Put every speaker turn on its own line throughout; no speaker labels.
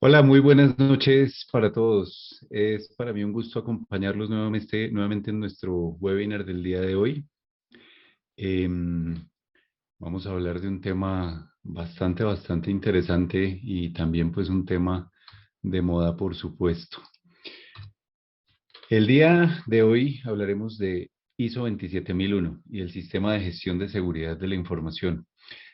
Hola, muy buenas noches para todos. Es para mí un gusto acompañarlos nuevamente en nuestro webinar del día de hoy. Em, Vamos a hablar de un tema bastante interesante y también pues un tema de moda, por supuesto. El día de hoy hablaremos de ISO 27001 y el sistema de gestión de seguridad de la información.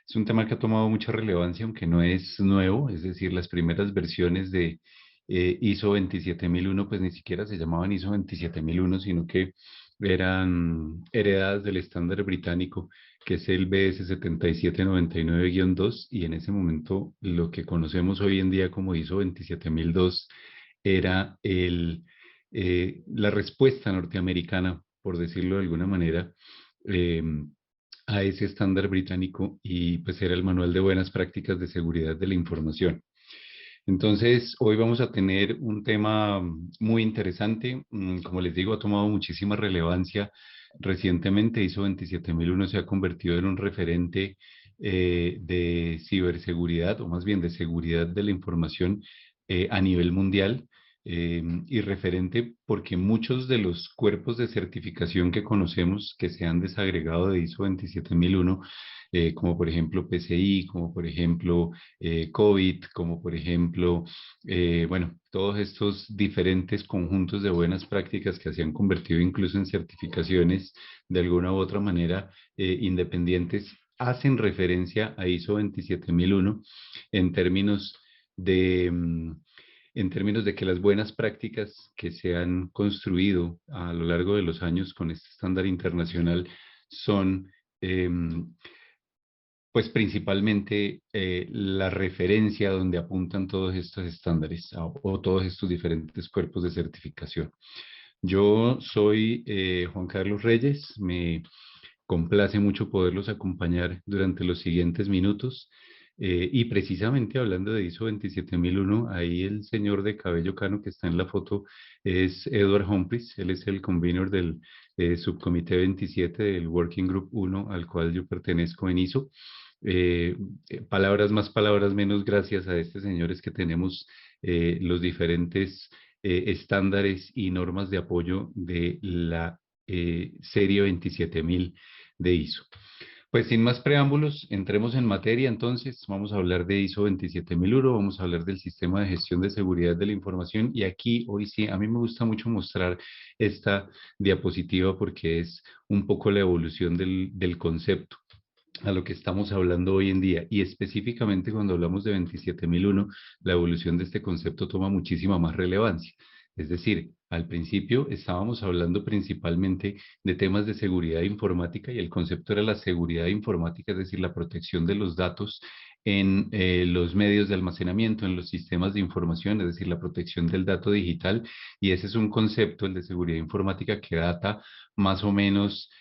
Es un tema que ha tomado mucha relevancia, aunque no es nuevo, es decir, las primeras versiones de ISO 27001 pues ni siquiera se llamaban ISO 27001, sino que eran heredadas del estándar británico, que es el BS 7799-2, y en ese momento lo que conocemos hoy en día como ISO 27002 era la respuesta norteamericana, por decirlo de alguna manera, eh, a ese estándar británico, y pues era el manual de buenas prácticas de seguridad de la información. Entonces, hoy vamos a tener un tema muy interesante. Como les digo, ha tomado muchísima relevancia. Recientemente ISO 27001 se ha convertido en un referente de ciberseguridad, o más bien de seguridad de la información a nivel mundial. Y referente porque muchos de los cuerpos de certificación que conocemos que se han desagregado de ISO 27001, como por ejemplo PCI, como por ejemplo COVID, como por ejemplo, bueno, todos estos diferentes conjuntos de buenas prácticas que se han convertido incluso en certificaciones de alguna u otra manera independientes, hacen referencia a ISO 27001 en términos de... en términos de que las buenas prácticas que se han construido a lo largo de los años con este estándar internacional son pues principalmente la referencia donde apuntan todos estos estándares o todos estos diferentes cuerpos de certificación. Yo soy Juan Carlos Reyes, me complace mucho poderlos acompañar durante los siguientes minutos. Y precisamente hablando de ISO 27001, ahí el señor de cabello cano que está en la foto es Edward Humphries. Él es el convener del subcomité 27 del Working Group 1 al cual yo pertenezco en ISO. Palabras más, palabras menos, gracias a este señor es que tenemos los diferentes estándares y normas de apoyo de la serie 27000 de ISO. Pues sin más preámbulos, entremos en materia. Entonces, vamos a hablar de ISO 27001, vamos a hablar del sistema de gestión de seguridad de la información, y aquí hoy sí, a mí me gusta mucho mostrar esta diapositiva porque es un poco la evolución del concepto a lo que estamos hablando hoy en día, y específicamente cuando hablamos de 27001, la evolución de este concepto toma muchísima más relevancia. Es decir, al principio estábamos hablando principalmente de temas de seguridad informática, y el concepto era la seguridad informática, es decir, la protección de los datos en los medios de almacenamiento, en los sistemas de información, es decir, la protección del dato digital. Y ese es un concepto, el de seguridad informática, que data más o menos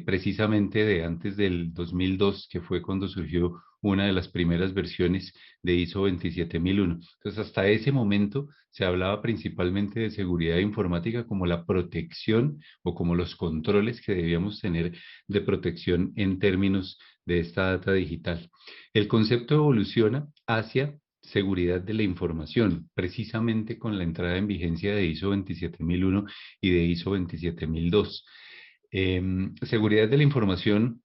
precisamente de antes del 2002, que fue cuando surgió una de las primeras versiones de ISO 27001. Entonces, hasta ese momento se hablaba principalmente de seguridad informática como la protección o como los controles que debíamos tener de protección en términos de esta data digital. El concepto evoluciona hacia seguridad de la información, precisamente con la entrada en vigencia de ISO 27001 y de ISO 27002. Seguridad de la información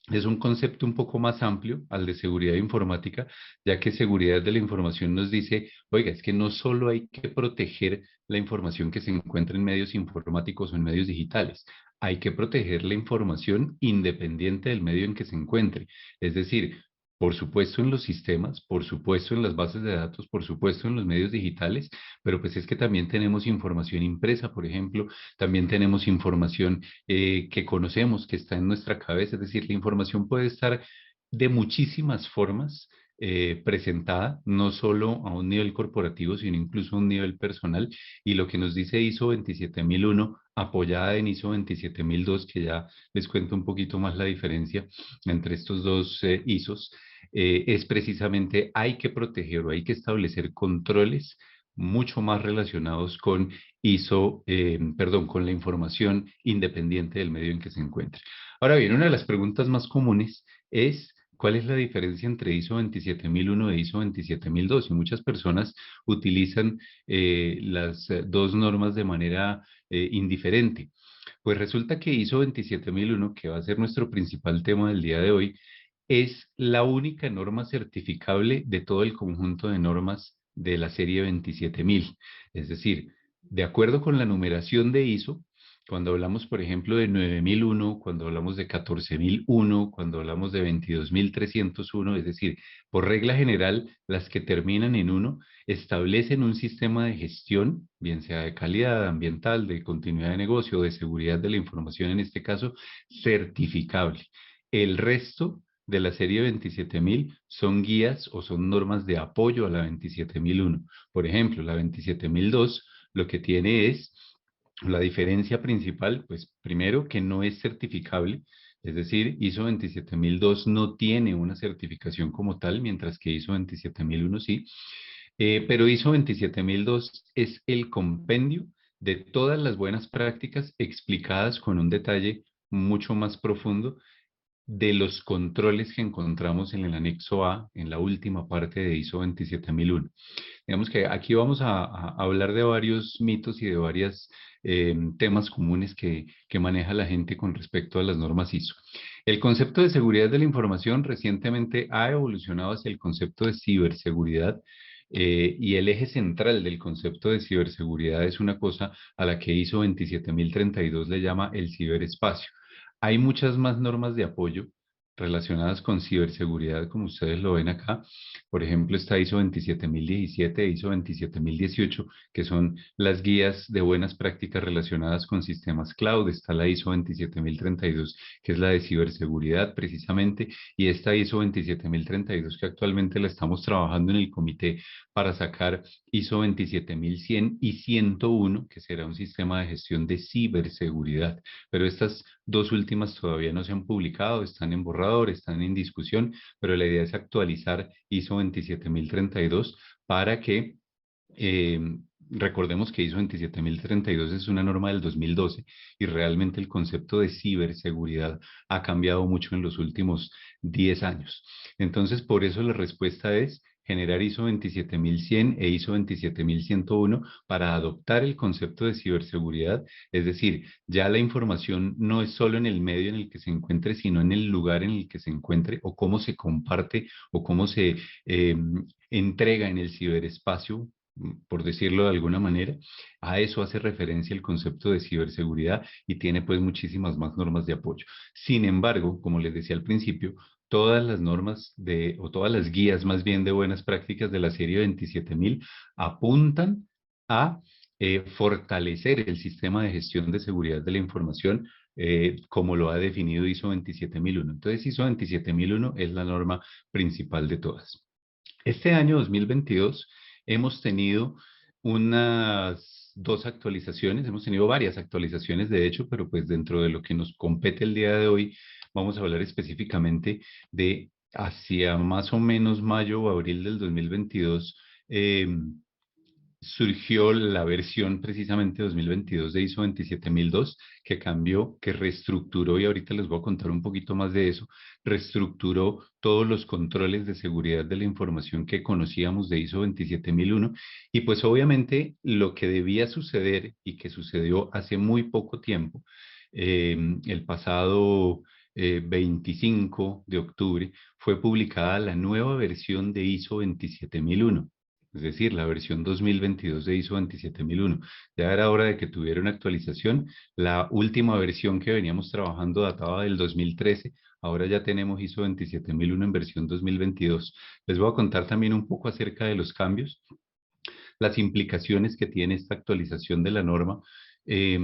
es un concepto un poco más amplio al de seguridad informática, ya que seguridad de la información nos dice, oiga, es que no solo hay que proteger la información que se encuentra en medios informáticos o en medios digitales, hay que proteger la información independiente del medio en que se encuentre. Es decir, por supuesto en los sistemas, por supuesto en las bases de datos, por supuesto en los medios digitales, pero pues es que también tenemos información impresa, por ejemplo, también tenemos información que conocemos, que está en nuestra cabeza. Es decir, la información puede estar de muchísimas formas presentada, no solo a un nivel corporativo, sino incluso a un nivel personal. Y lo que nos dice ISO 27001, apoyada en ISO 27002, que ya les cuento un poquito más la diferencia entre estos dos ISOs, es precisamente hay que proteger o hay que establecer controles mucho más relacionados con perdón, con la información independiente del medio en que se encuentre. Ahora bien, una de las preguntas más comunes es ¿Cuál es la diferencia entre ISO 27001 e ISO 27002? Y muchas personas utilizan las dos normas de manera indiferente. Pues resulta que ISO 27001, que va a ser nuestro principal tema del día de hoy, es la única norma certificable de todo el conjunto de normas de la serie 27000. Es decir, de acuerdo con la numeración de ISO, cuando hablamos, por ejemplo, de 9001, cuando hablamos de 14001, cuando hablamos de 22301, es decir, por regla general, las que terminan en uno establecen un sistema de gestión, bien sea de calidad ambiental, de continuidad de negocio, de seguridad de la información, en este caso, certificable. El resto de la serie 27000 son guías o son normas de apoyo a la 27001. Por ejemplo, la 27002 lo que tiene es la diferencia principal, pues primero que no es certificable, es decir, ISO 27002 no tiene una certificación como tal, mientras que ISO 27001 sí. Pero ISO 27002 es el compendio de todas las buenas prácticas explicadas con un detalle mucho más profundo de los controles que encontramos en el anexo A, en la última parte de ISO 27001. Digamos que aquí vamos a hablar de varios mitos y de varios temas comunes que maneja la gente con respecto a las normas ISO. El concepto de seguridad de la información recientemente ha evolucionado hacia el concepto de ciberseguridad. Y el eje central del concepto de ciberseguridad es una cosa a la que ISO 27032 le llama el ciberespacio. Hay muchas más normas de apoyo relacionadas con ciberseguridad, como ustedes lo ven acá. Por ejemplo, está ISO 27017 e ISO 27018, que son las guías de buenas prácticas relacionadas con sistemas cloud. Está la ISO 27032, que es la de ciberseguridad precisamente, y esta ISO 27032 que actualmente la estamos trabajando en el comité para sacar ISO 27100 y 101, que será un sistema de gestión de ciberseguridad. Pero estas dos últimas todavía no se han publicado, están en borrador, están en discusión, pero la idea es actualizar ISO 27032 para que eh, recordemos que ISO 27032 es una norma del 2012 y realmente el concepto de ciberseguridad ha cambiado mucho en los últimos 10 años. Entonces, por eso la respuesta es generar ISO 27100 e ISO 27101 para adoptar el concepto de ciberseguridad. Es decir, ya la información no es solo en el medio en el que se encuentre, sino en el lugar en el que se encuentre o cómo se comparte o cómo se eh, entrega en el ciberespacio, por decirlo de alguna manera. A eso hace referencia el concepto de ciberseguridad y tiene pues muchísimas más normas de apoyo. Sin embargo, como les decía al principio, todas las normas o todas las guías más bien de buenas prácticas de la serie 27000 apuntan a fortalecer el sistema de gestión de seguridad de la información como lo ha definido ISO 27001. Entonces, ISO 27001 es la norma principal de todas. Este año 2022 hemos tenido unas dos actualizaciones, hemos tenido varias actualizaciones de hecho, pero pues dentro de lo que nos compete el día de hoy, vamos a hablar específicamente de hacia más o menos mayo o abril del 2022. Surgió la versión precisamente 2022 de ISO 27002 que cambió, que reestructuró, y ahorita les voy a contar un poquito más de eso, reestructuró todos los controles de seguridad de la información que conocíamos de ISO 27001 y pues obviamente lo que debía suceder y que sucedió hace muy poco tiempo, el pasado 25 de octubre, fue publicada la nueva versión de ISO 27001. Es decir, la versión 2022 de ISO 27001. Ya era hora de que tuviera una actualización. La última versión que veníamos trabajando databa del 2013. Ahora ya tenemos ISO 27001 en versión 2022. Les voy a contar también un poco acerca de los cambios, las implicaciones que tiene esta actualización de la norma eh,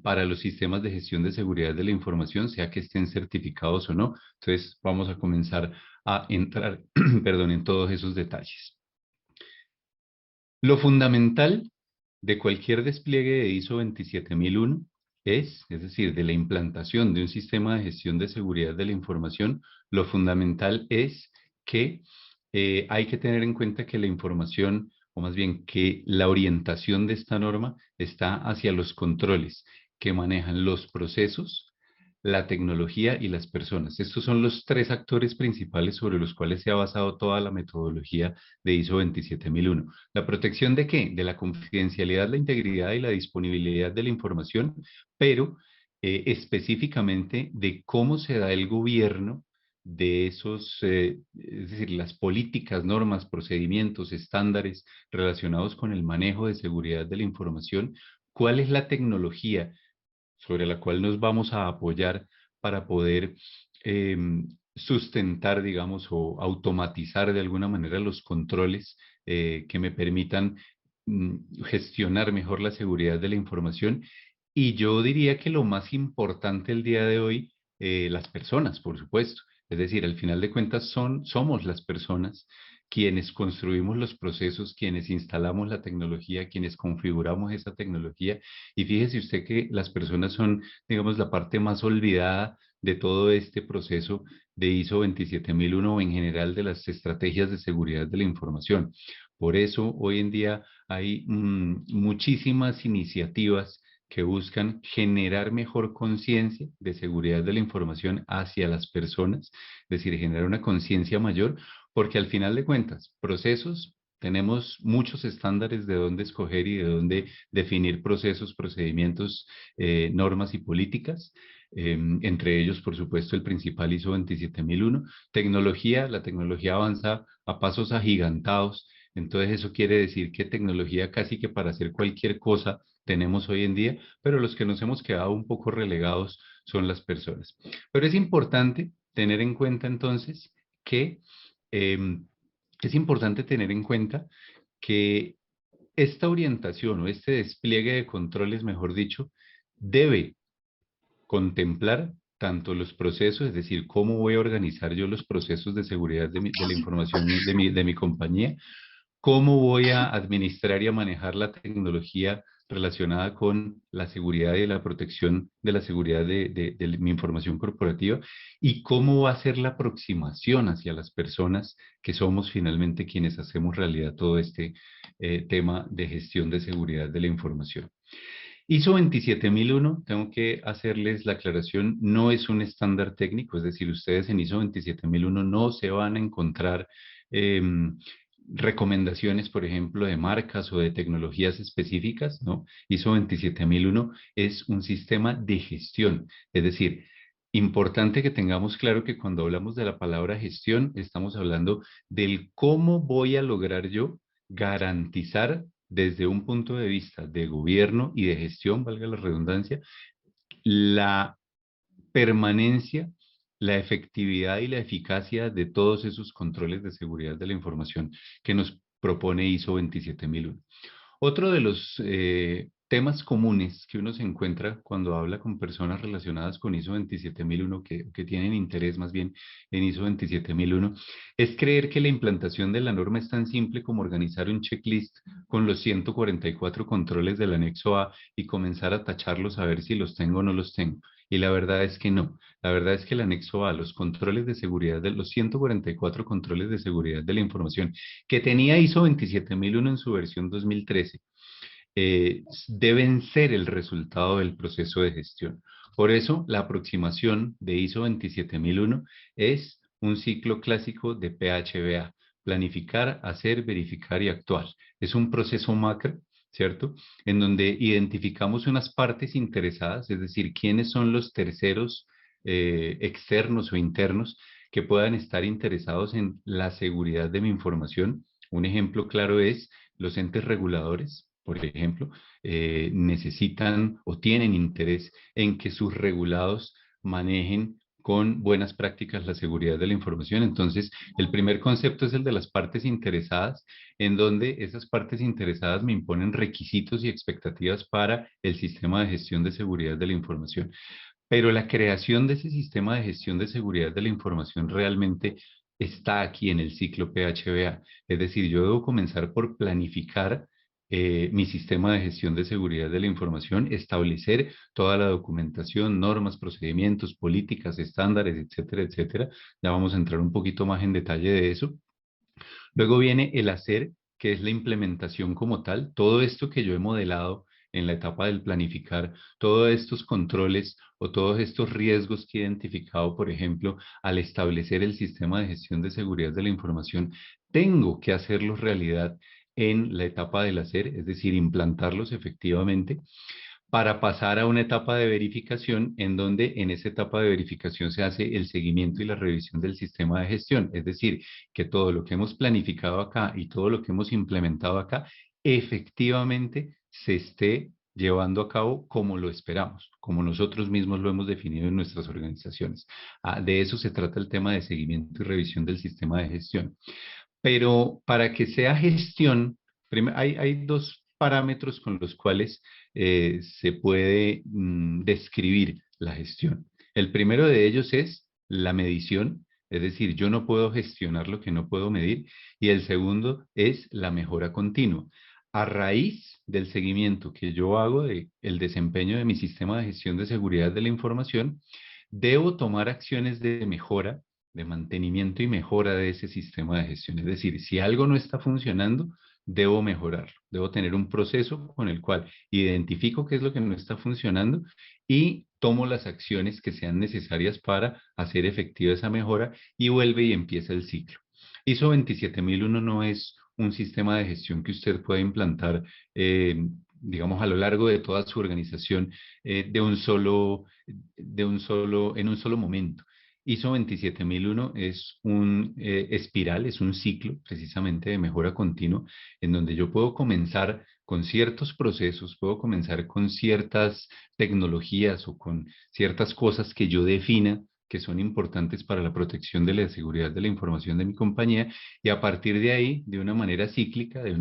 para los sistemas de gestión de seguridad de la información, sea que estén certificados o no. Entonces, vamos a comenzar a entrar, perdón, en todos esos detalles. Lo fundamental de cualquier despliegue de ISO 27001 es decir, de la implantación de un sistema de gestión de seguridad de la información, lo fundamental es que hay que tener en cuenta que la información, o más bien que la orientación de esta norma está hacia los controles que manejan los procesos, la tecnología y las personas. Estos son los tres actores principales sobre los cuales se ha basado toda la metodología de ISO 27001. ¿La protección de qué? De la confidencialidad, la integridad y la disponibilidad de la información, pero específicamente de cómo se da el gobierno de esos, es decir, las políticas, normas, procedimientos, estándares relacionados con el manejo de seguridad de la información, cuál es la tecnología sobre la cual nos vamos a apoyar para poder eh, sustentar, digamos, o automatizar de alguna manera los controles que me permitan gestionar mejor la seguridad de la información. Y yo diría que lo más importante el día de hoy, las personas, por supuesto. Es decir, al final de cuentas somos las personas quienes construimos los procesos, quienes instalamos la tecnología, quienes configuramos esa tecnología. Y fíjese usted que las personas son, digamos, la parte más olvidada de todo este proceso de ISO 27001 o en general de las estrategias de seguridad de la información. Por eso hoy en día hay muchísimas iniciativas que buscan generar mejor conciencia de seguridad de la información hacia las personas, es decir, generar una conciencia mayor, porque al final de cuentas, procesos, tenemos muchos estándares de dónde escoger y de dónde definir procesos, procedimientos, normas y políticas. Entre ellos, por supuesto, el principal ISO 27001. Tecnología, la tecnología avanza a pasos agigantados. Entonces, eso quiere decir que tecnología casi que para hacer cualquier cosa tenemos hoy en día, pero los que nos hemos quedado un poco relegados son las personas. Pero es importante tener en cuenta entonces que em, es importante tener en cuenta que esta orientación o este despliegue de controles, mejor dicho, debe contemplar tanto los procesos, es decir, cómo voy a organizar yo los procesos de seguridad de la información de mi compañía, cómo voy a administrar y a manejar la tecnología relacionada con la seguridad y la protección de la seguridad de mi información corporativa y cómo va a ser la aproximación hacia las personas que somos finalmente quienes hacemos realidad todo este tema de gestión de seguridad de la información. ISO 27001, tengo que hacerles la aclaración, no es un estándar técnico, es decir, ustedes en ISO 27001 no se van a encontrar recomendaciones, por ejemplo, de marcas o de tecnologías específicas, ¿no? ISO 27001 es un sistema de gestión, es decir, importante que tengamos claro que cuando hablamos de la palabra gestión, estamos hablando del cómo voy a lograr yo garantizar desde un punto de vista de gobierno y de gestión, valga la redundancia, la permanencia, la efectividad y la eficacia de todos esos controles de seguridad de la información que nos propone ISO 27001. Otro de los temas comunes que uno se encuentra cuando habla con personas relacionadas con ISO 27001, que tienen interés más bien en ISO 27001, es creer que la implantación de la norma es tan simple como organizar un checklist con los 144 controles del anexo A y comenzar a tacharlos a ver si los tengo o no los tengo. Y la verdad es que no. La verdad es que el anexo A, los controles de seguridad de los 144 controles de seguridad de la información que tenía ISO 27001 en su versión 2013, deben ser el resultado del proceso de gestión. Por eso, la aproximación de ISO 27001 es un ciclo clásico de PHBA: planificar, hacer, verificar y actuar. Es un proceso macro, ¿cierto? En donde identificamos unas partes interesadas, es decir, quiénes son los terceros externos o internos que puedan estar interesados en la seguridad de mi información. Un ejemplo claro es los entes reguladores, por ejemplo, necesitan o tienen interés en que sus regulados manejen con buenas prácticas la seguridad de la información. Entonces, el primer concepto es el de las partes interesadas, en donde esas partes interesadas me imponen requisitos y expectativas para el sistema de gestión de seguridad de la información. Pero la creación de ese sistema de gestión de seguridad de la información realmente está aquí en el ciclo PHBA. Es decir, yo debo comenzar por planificar mi sistema de gestión de seguridad de la información, establecer toda la documentación, normas, procedimientos, políticas, estándares, etcétera, etcétera. Ya vamos a entrar un poquito más en detalle de eso. Luego viene el hacer, que es la implementación como tal. Todo esto que yo he modelado en la etapa del planificar todos estos controles o todos estos riesgos que he identificado, por ejemplo, al establecer el sistema de gestión de seguridad de la información, tengo que hacerlos realidad en la etapa del hacer, es decir, implantarlos efectivamente para pasar a una etapa de verificación en donde en esa etapa de verificación se hace el seguimiento y la revisión del sistema de gestión. Es decir, que todo lo que hemos planificado acá y todo lo que hemos implementado acá efectivamente se esté llevando a cabo como lo esperamos, como nosotros mismos lo hemos definido en nuestras organizaciones. De eso se trata el tema de seguimiento y revisión del sistema de gestión. Pero para que sea gestión, hay dos parámetros con los cuales se puede describir la gestión. El primero de ellos es la medición, es decir, yo no puedo gestionar lo que no puedo medir. Y el segundo es la mejora continua. A raíz del seguimiento que yo hago del desempeño de mi sistema de gestión de seguridad de la información, debo tomar acciones de mejora, de mantenimiento y mejora de ese sistema de gestión. Es decir, si algo no está funcionando, debo mejorarlo. Debo tener un proceso con el cual identifico qué es lo que no está funcionando y tomo las acciones que sean necesarias para hacer efectiva esa mejora y vuelve y empieza el ciclo. ISO 27001 no es un sistema de gestión que usted pueda implantar, digamos, a lo largo de toda su organización en un solo momento. ISO 27001 es un espiral, es un ciclo precisamente de mejora continua, en donde yo puedo comenzar con ciertos procesos, puedo comenzar con ciertas tecnologías o con ciertas cosas que yo defina que son importantes para la protección de la seguridad de la información de mi compañía, y a partir de ahí, de una manera cíclica, de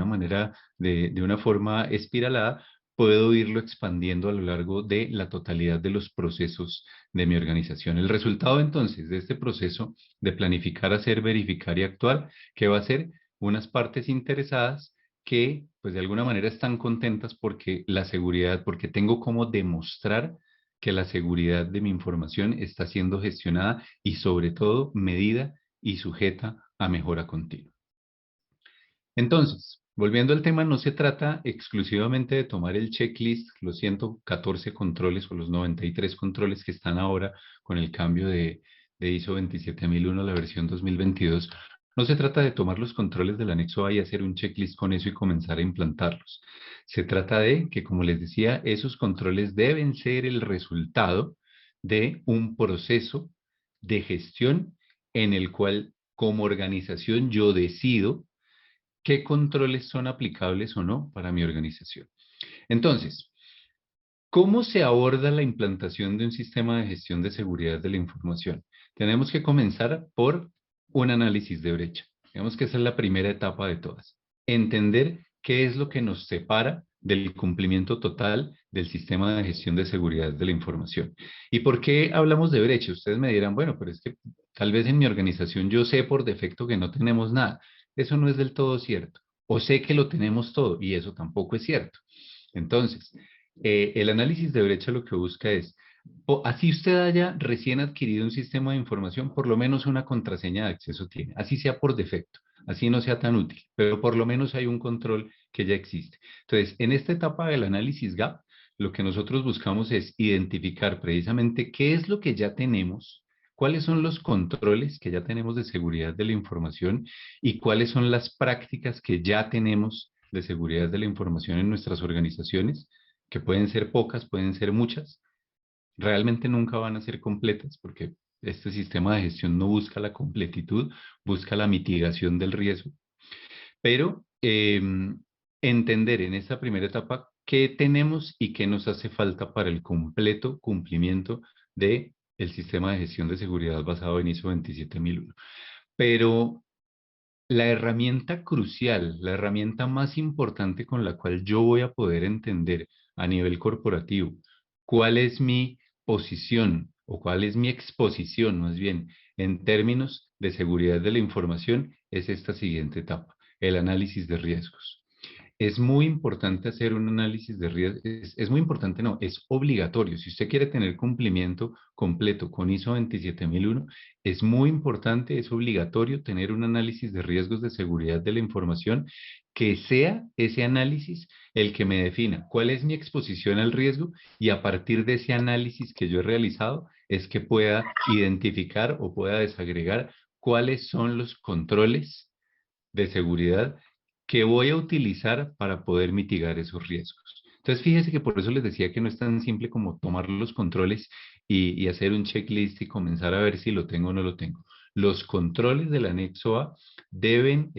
una forma espiralada, puedo irlo expandiendo a lo largo de la totalidad de los procesos de mi organización. El resultado entonces de este proceso de planificar, hacer, verificar y actuar, ¿qué va a ser? Unas partes interesadas que pues de alguna manera están contentas porque la seguridad, porque tengo cómo demostrar que la seguridad de mi información está siendo gestionada y sobre todo medida y sujeta a mejora continua. Entonces, volviendo al tema, no se trata exclusivamente de tomar el checklist, los 114 controles o los 93 controles que están ahora con el cambio de ISO 27001 a la versión 2022. No se trata de tomar los controles del anexo A y hacer un checklist con eso y comenzar a implantarlos. Se trata de que, como les decía, esos controles deben ser el resultado de un proceso de gestión en el cual, como organización, yo decido qué controles son aplicables o no para mi organización. Entonces, ¿cómo se aborda la implantación de un sistema de gestión de seguridad de la información? Tenemos que comenzar por un análisis de brecha. Digamos que esa es la primera etapa de todas. Entender qué es lo que nos separa del cumplimiento total del sistema de gestión de seguridad de la información. ¿Y por qué hablamos de brecha? Ustedes me dirán, bueno, pero es que tal vez en mi organización yo sé por defecto que no tenemos nada. Eso no es del todo cierto. O sé que lo tenemos todo y eso tampoco es cierto. Entonces, el análisis de brecha lo que busca es, así usted haya recién adquirido un sistema de información, por lo menos una contraseña de acceso tiene, así sea por defecto, así no sea tan útil, pero por lo menos hay un control que ya existe. Entonces, en esta etapa del análisis gap, lo que nosotros buscamos es identificar precisamente qué es lo que ya tenemos, cuáles son los controles que ya tenemos de seguridad de la información y cuáles son las prácticas que ya tenemos de seguridad de la información en nuestras organizaciones, que pueden ser pocas, pueden ser muchas, realmente nunca van a ser completas porque este sistema de gestión no busca la completitud, busca la mitigación del riesgo, pero entender en esta primera etapa qué tenemos y qué nos hace falta para el completo cumplimiento de el sistema de gestión de seguridad basado en ISO 27001. Pero la herramienta crucial, la herramienta más importante con la cual yo voy a poder entender a nivel corporativo cuál es mi posición o cuál es mi exposición, más bien, en términos de seguridad de la información, es esta siguiente etapa, el análisis de riesgos. es muy importante hacer un análisis de riesgo, es muy importante, no, es obligatorio. Si usted quiere tener cumplimiento completo con ISO 27001, es muy importante, es obligatorio tener un análisis de riesgos de seguridad de la información que sea ese análisis el que me defina cuál es mi exposición al riesgo y a partir de ese análisis que yo he realizado es que pueda identificar o pueda desagregar cuáles son los controles de seguridad que voy a utilizar para poder mitigar esos riesgos. Entonces, fíjese que por eso les decía que no es tan simple como tomar los controles y hacer un checklist y comenzar a ver si lo tengo o no lo tengo. Los controles del anexo A deben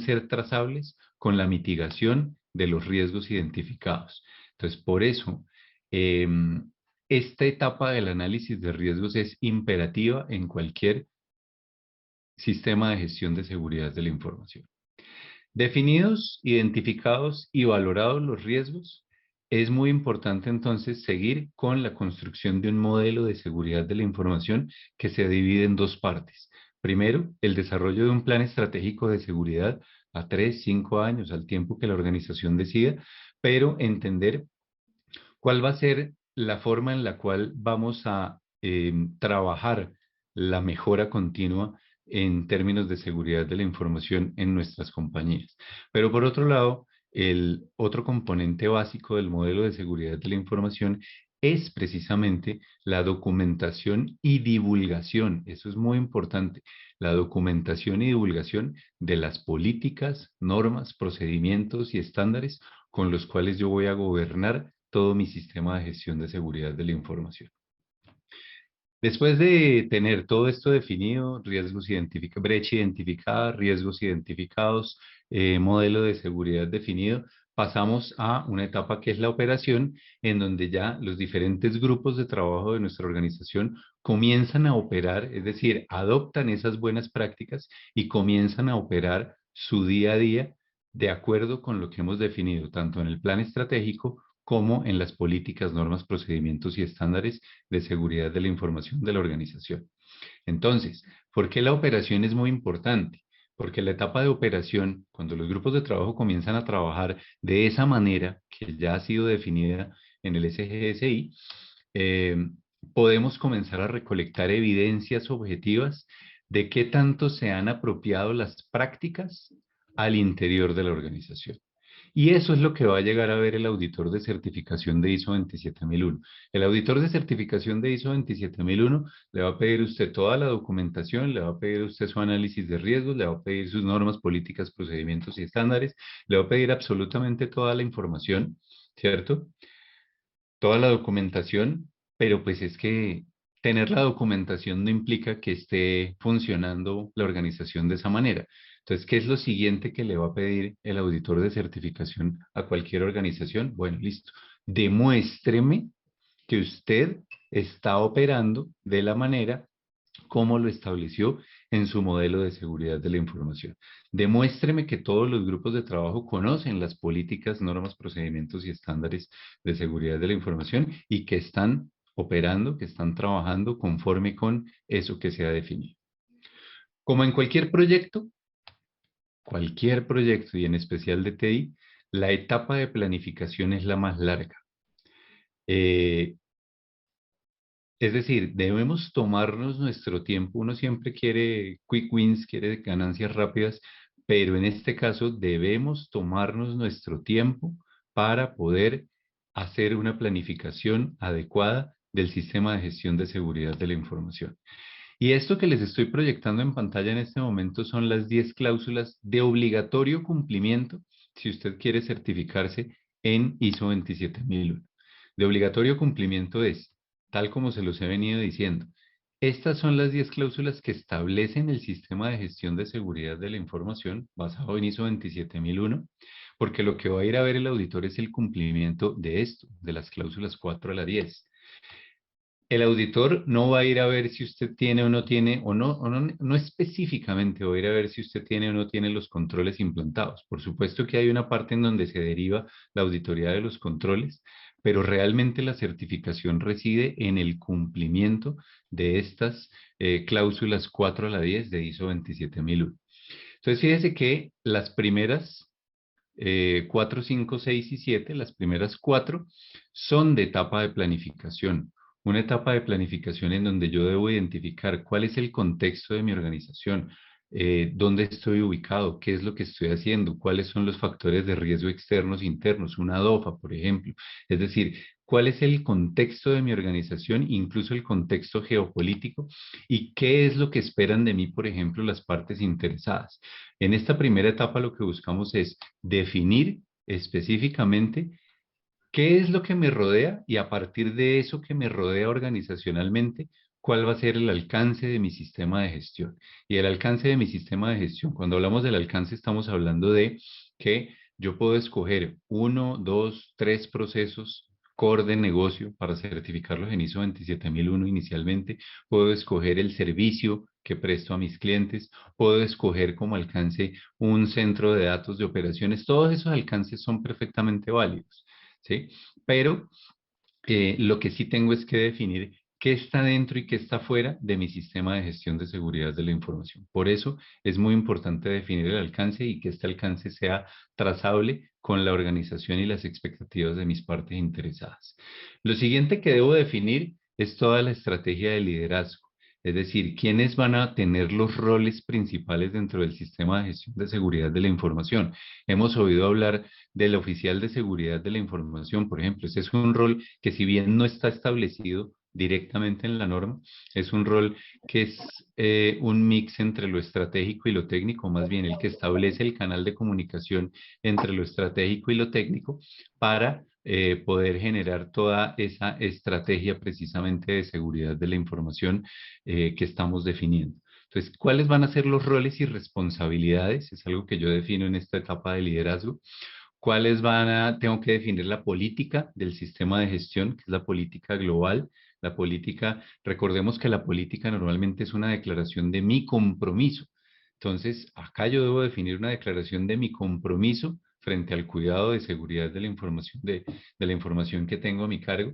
ser trazables con la mitigación de los riesgos identificados. Entonces, por eso, esta etapa del análisis de riesgos es imperativa en cualquier sistema de gestión de seguridad de la información. Definidos, identificados y valorados los riesgos, es muy importante entonces seguir con la construcción de un modelo de seguridad de la información que se divide en dos partes. Primero, el desarrollo de un plan estratégico de seguridad a 3, 5 años, al tiempo que la organización decida, pero entender cuál va a ser la forma en la cual vamos a trabajar la mejora continua en términos de seguridad de la información en nuestras compañías. Pero por otro lado, el otro componente básico del modelo de seguridad de la información es precisamente la documentación y divulgación. Eso es muy importante. La documentación y divulgación de las políticas, normas, procedimientos y estándares con los cuales yo voy a gobernar todo mi sistema de gestión de seguridad de la información. Después de tener todo esto definido, riesgos identificados, brecha identificada, riesgos identificados, modelo de seguridad definido, pasamos a una etapa que es la operación, en donde ya los diferentes grupos de trabajo de nuestra organización comienzan a operar, es decir, adoptan esas buenas prácticas y comienzan a operar su día a día de acuerdo con lo que hemos definido, tanto en el plan estratégico como en las políticas, normas, procedimientos y estándares de seguridad de la información de la organización. Entonces, ¿por qué la operación es muy importante? Porque la etapa de operación, cuando los grupos de trabajo comienzan a trabajar de esa manera que ya ha sido definida en el SGSI, eh, podemos comenzar a recolectar evidencias objetivas de qué tanto se han apropiado las prácticas al interior de la organización. Y eso es lo que va a llegar a ver el auditor de certificación de ISO 27001. El auditor de certificación de ISO 27001 le va a pedir a usted toda la documentación, le va a pedir a usted su análisis de riesgos, le va a pedir sus normas, políticas, procedimientos y estándares, le va a pedir absolutamente toda la información, ¿cierto? Toda la documentación, pero pues es que tener la documentación no implica que esté funcionando la organización de esa manera. Entonces, ¿qué es lo siguiente que le va a pedir el auditor de certificación a cualquier organización? Bueno, listo. Demuéstreme que usted está operando de la manera como lo estableció en su modelo de seguridad de la información. Demuéstreme que todos los grupos de trabajo conocen las políticas, normas, procedimientos y estándares de seguridad de la información y que están operando, que están trabajando conforme con eso que se ha definido. Como en cualquier proyecto y en especial de TI, la etapa de planificación es la más larga. Es decir, debemos tomarnos nuestro tiempo. Uno siempre quiere quick wins, quiere ganancias rápidas, pero en este caso debemos tomarnos nuestro tiempo para poder hacer una planificación adecuada del sistema de gestión de seguridad de la información. Y esto que les estoy proyectando en pantalla en este momento son las 10 cláusulas de obligatorio cumplimiento si usted quiere certificarse en ISO 27001. De obligatorio cumplimiento es, tal como se los he venido diciendo, estas son las 10 cláusulas que establecen el sistema de gestión de seguridad de la información basado en ISO 27001, porque lo que va a ir a ver el auditor es el cumplimiento de esto, de las cláusulas 4 a la 10. El auditor no va a ir a ver si usted tiene o no tiene, no específicamente va a ir a ver si usted tiene o no tiene los controles implantados. Por supuesto que hay una parte en donde se deriva la auditoría de los controles, pero realmente la certificación reside en el cumplimiento de estas cláusulas 4 a la 10 de ISO 27001. Entonces, fíjese que las primeras 4, 5, 6 y 7, las primeras cuatro, son de etapa de planificación. Una etapa de planificación en donde yo debo identificar cuál es el contexto de mi organización, dónde estoy ubicado, qué es lo que estoy haciendo, cuáles son los factores de riesgo externos e internos, una DOFA, por ejemplo. Es decir, cuál es el contexto de mi organización, incluso el contexto geopolítico, y qué es lo que esperan de mí, por ejemplo, las partes interesadas. En esta primera etapa lo que buscamos es definir específicamente qué es lo que me rodea y a partir de eso que me rodea organizacionalmente, cuál va a ser el alcance de mi sistema de gestión. Y el alcance de mi sistema de gestión, cuando hablamos del alcance, estamos hablando de que yo puedo escoger uno, dos, tres procesos core de negocio para certificarlos en ISO 27001 inicialmente. Puedo escoger el servicio que presto a mis clientes. Puedo escoger como alcance un centro de datos de operaciones. Todos esos alcances son perfectamente válidos. ¿Sí? Pero lo que sí tengo es que definir qué está dentro y qué está fuera de mi sistema de gestión de seguridad de la información. Por eso es muy importante definir el alcance y que este alcance sea trazable con la organización y las expectativas de mis partes interesadas. Lo siguiente que debo definir es toda la estrategia de liderazgo. Es decir, quiénes van a tener los roles principales dentro del sistema de gestión de seguridad de la información. Hemos oído hablar del oficial de seguridad de la información, por ejemplo. Ese es un rol que si bien no está establecido directamente en la norma, es un rol que es un mix entre lo estratégico y lo técnico, más bien el que establece el canal de comunicación entre lo estratégico y lo técnico para poder generar toda esa estrategia precisamente de seguridad de la información que estamos definiendo. Entonces, ¿cuáles van a ser los roles y responsabilidades? Es algo que yo defino en esta etapa de liderazgo. Tengo que definir la política del sistema de gestión, que es la política global. La política, recordemos que la política normalmente es una declaración de mi compromiso. Entonces, acá yo debo definir una declaración de mi compromiso frente al cuidado de seguridad de la información, de la información que tengo a mi cargo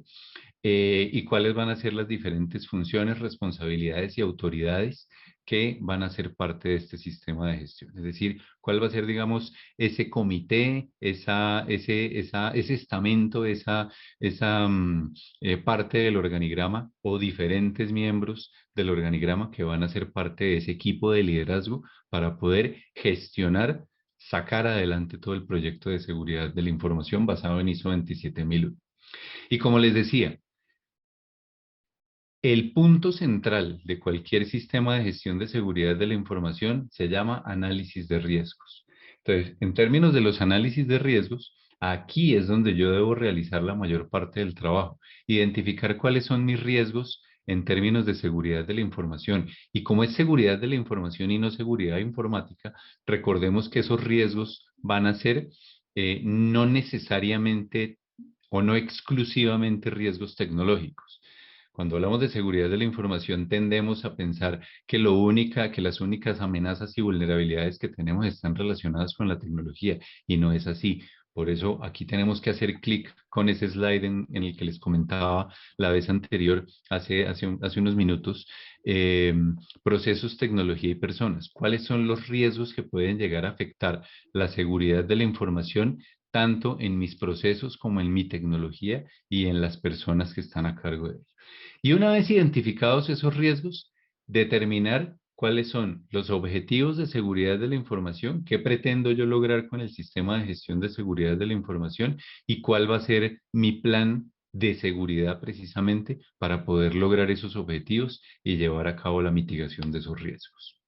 y cuáles van a ser las diferentes funciones, responsabilidades y autoridades que van a ser parte de este sistema de gestión. Es decir, cuál va a ser, digamos, ese comité, ese estamento, esa parte del organigrama o diferentes miembros del organigrama que van a ser parte de ese equipo de liderazgo para poder gestionar, sacar adelante todo el proyecto de seguridad de la información basado en ISO 27001. Y como les decía, el punto central de cualquier sistema de gestión de seguridad de la información se llama análisis de riesgos. Entonces, en términos de los análisis de riesgos, aquí es donde yo debo realizar la mayor parte del trabajo, identificar cuáles son mis riesgos en términos de seguridad de la información. Y como es seguridad de la información y no seguridad informática, recordemos que esos riesgos van a ser no necesariamente o no exclusivamente riesgos tecnológicos. Cuando hablamos de seguridad de la información, tendemos a pensar que las únicas amenazas y vulnerabilidades que tenemos están relacionadas con la tecnología y no es así. Por eso aquí tenemos que hacer clic con ese slide en el que les comentaba la vez anterior, hace unos minutos, eh, procesos, tecnología y personas. ¿Cuáles son los riesgos que pueden llegar a afectar la seguridad de la información, tanto en mis procesos como en mi tecnología y en las personas que están a cargo de ello? Y una vez identificados esos riesgos, determinar cuáles son los objetivos de seguridad de la información, qué pretendo yo lograr con el sistema de gestión de seguridad de la información y cuál va a ser mi plan de seguridad precisamente para poder lograr esos objetivos y llevar a cabo la mitigación de esos riesgos.